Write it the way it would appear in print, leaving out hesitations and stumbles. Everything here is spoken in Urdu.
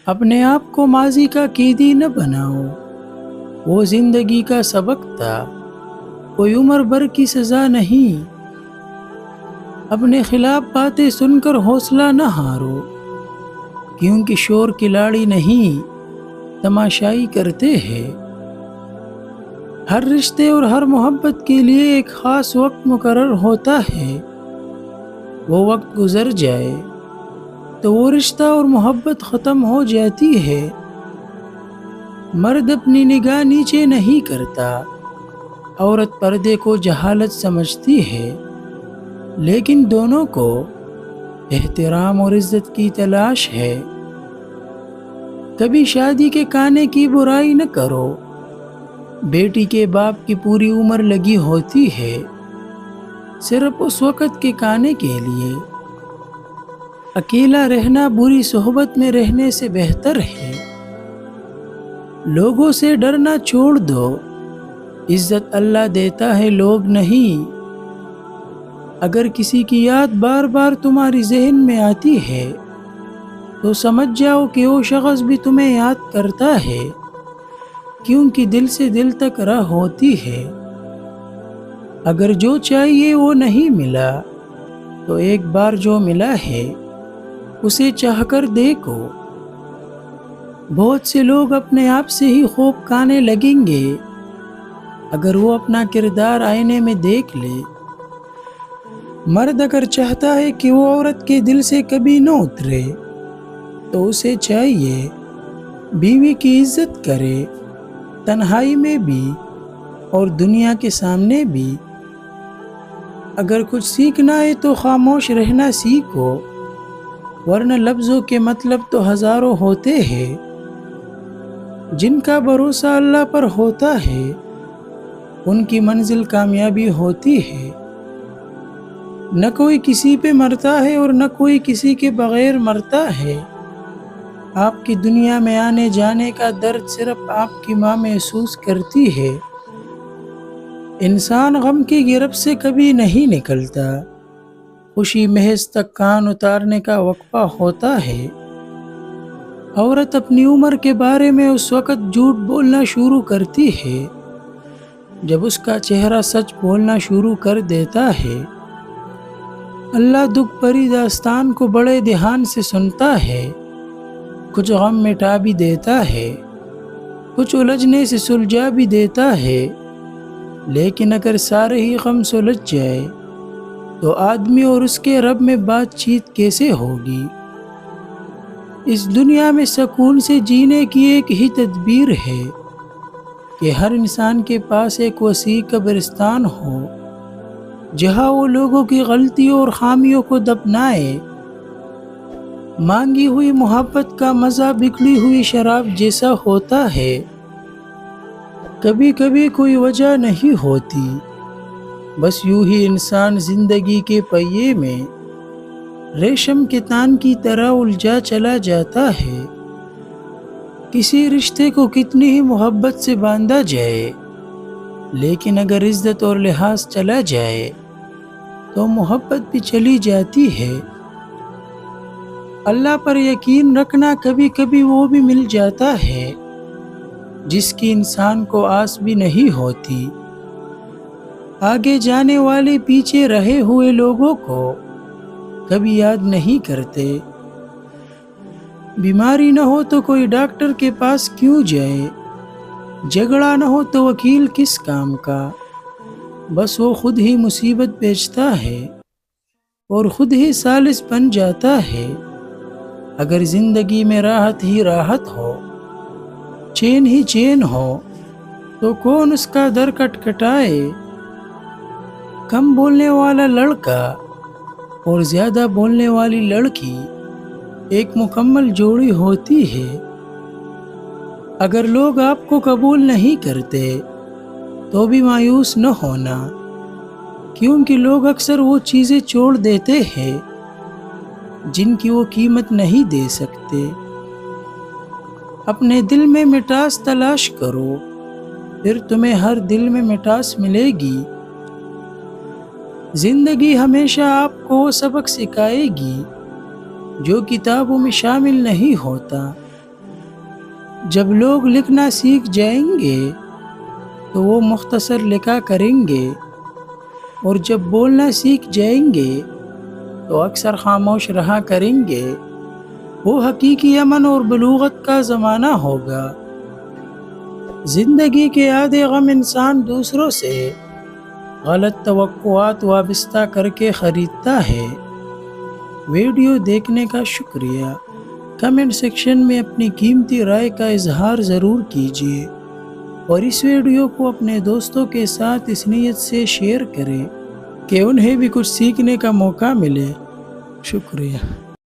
اپنے آپ کو ماضی کا قیدی نہ بناؤ، وہ زندگی کا سبق تھا، کوئی عمر بھر کی سزا نہیں۔ اپنے خلاف باتیں سن کر حوصلہ نہ ہارو، کیونکہ شور کھلاڑی نہیں تماشائی کرتے ہیں۔ ہر رشتے اور ہر محبت کے لیے ایک خاص وقت مقرر ہوتا ہے، وہ وقت گزر جائے تو وہ رشتہ اور محبت ختم ہو جاتی ہے۔ مرد اپنی نگاہ نیچے نہیں کرتا، عورت پردے کو جہالت سمجھتی ہے، لیکن دونوں کو احترام اور عزت کی تلاش ہے۔ کبھی شادی کے کانے کی برائی نہ کرو، بیٹی کے باپ کی پوری عمر لگی ہوتی ہے صرف اس وقت کے کانے کے لیے۔ اکیلا رہنا بری صحبت میں رہنے سے بہتر ہے۔ لوگوں سے ڈرنا چھوڑ دو، عزت اللہ دیتا ہے، لوگ نہیں۔ اگر کسی کی یاد بار بار تمہاری ذہن میں آتی ہے تو سمجھ جاؤ کہ وہ شخص بھی تمہیں یاد کرتا ہے، کیونکہ دل سے دل تک راہ ہوتی ہے۔ اگر جو چاہیے وہ نہیں ملا تو ایک بار جو ملا ہے اسے چاہ کر دیکھو۔ بہت سے لوگ اپنے آپ سے ہی خوب کھانے لگیں گے اگر وہ اپنا کردار آئینے میں دیکھ لے۔ مرد اگر چاہتا ہے کہ وہ عورت کے دل سے کبھی نہ اترے تو اسے چاہیے بیوی کی عزت کرے، تنہائی میں بھی اور دنیا کے سامنے بھی۔ اگر کچھ سیکھنا ہے تو خاموش رہنا سیکھو، ورنہ لفظوں کے مطلب تو ہزاروں ہوتے ہیں۔ جن کا بھروسہ اللہ پر ہوتا ہے ان کی منزل کامیابی ہوتی ہے۔ نہ کوئی کسی پہ مرتا ہے اور نہ کوئی کسی کے بغیر مرتا ہے۔ آپ کی دنیا میں آنے جانے کا درد صرف آپ کی ماں محسوس کرتی ہے۔ انسان غم کی گرفت سے کبھی نہیں نکلتا، خوشی محض تک کان اتارنے کا وقفہ ہوتا ہے۔ عورت اپنی عمر کے بارے میں اس وقت جھوٹ بولنا شروع کرتی ہے جب اس کا چہرہ سچ بولنا شروع کر دیتا ہے۔ اللہ دکھ بھری داستان کو بڑے دھیان سے سنتا ہے، کچھ غم مٹا بھی دیتا ہے، کچھ الجھنے سے سلجھا بھی دیتا ہے۔ لیکن اگر سارے ہی غم سلجھ جائے تو آدمی اور اس کے رب میں بات چیت کیسے ہوگی؟ اس دنیا میں سکون سے جینے کی ایک ہی تدبیر ہے کہ ہر انسان کے پاس ایک وسیع قبرستان ہو جہاں وہ لوگوں کی غلطیوں اور خامیوں کو دفنائے۔ مانگی ہوئی محبت کا مزہ بگڑی ہوئی شراب جیسا ہوتا ہے، کبھی کبھی کوئی وجہ نہیں ہوتی، بس یوں ہی انسان زندگی کے پہیے میں ریشم کے تان کی طرح الجھا چلا جاتا ہے۔ کسی رشتے کو کتنی ہی محبت سے باندھا جائے، لیکن اگر عزت اور لحاظ چلا جائے تو محبت بھی چلی جاتی ہے۔ اللہ پر یقین رکھنا، کبھی کبھی وہ بھی مل جاتا ہے جس کی انسان کو آس بھی نہیں ہوتی۔ آگے جانے والے پیچھے رہے ہوئے لوگوں کو کبھی یاد نہیں کرتے۔ بیماری نہ ہو تو کوئی ڈاکٹر کے پاس کیوں جائے، جھگڑا نہ ہو تو وکیل کس کام کا، بس وہ خود ہی مصیبت بیچتا ہے اور خود ہی ثالث بن جاتا ہے۔ اگر زندگی میں راحت ہی راحت ہو، چین ہی چین ہو، تو کون اس کا در کٹکھٹائے۔ کم بولنے والا لڑکا اور زیادہ بولنے والی لڑکی ایک مکمل جوڑی ہوتی ہے۔ اگر لوگ آپ کو قبول نہیں کرتے تو بھی مایوس نہ ہونا، کیونکہ لوگ اکثر وہ چیزیں چھوڑ دیتے ہیں جن کی وہ قیمت نہیں دے سکتے۔ اپنے دل میں مٹاس تلاش کرو، پھر تمہیں ہر دل میں مٹاس ملے گی۔ زندگی ہمیشہ آپ کو وہ سبق سکھائے گی جو کتابوں میں شامل نہیں ہوتا۔ جب لوگ لکھنا سیکھ جائیں گے تو وہ مختصر لکھا کریں گے، اور جب بولنا سیکھ جائیں گے تو اکثر خاموش رہا کریں گے۔ وہ حقیقی امن اور بلوغت کا زمانہ ہوگا۔ زندگی کے آدھے غم انسان دوسروں سے غلط توقعات وابستہ کر کے خریدتا ہے۔ ویڈیو دیکھنے کا شکریہ۔ کمنٹ سیکشن میں اپنی قیمتی رائے کا اظہار ضرور کیجیے، اور اس ویڈیو کو اپنے دوستوں کے ساتھ اس نیت سے شیئر کریں کہ انہیں بھی کچھ سیکھنے کا موقع ملے۔ شکریہ۔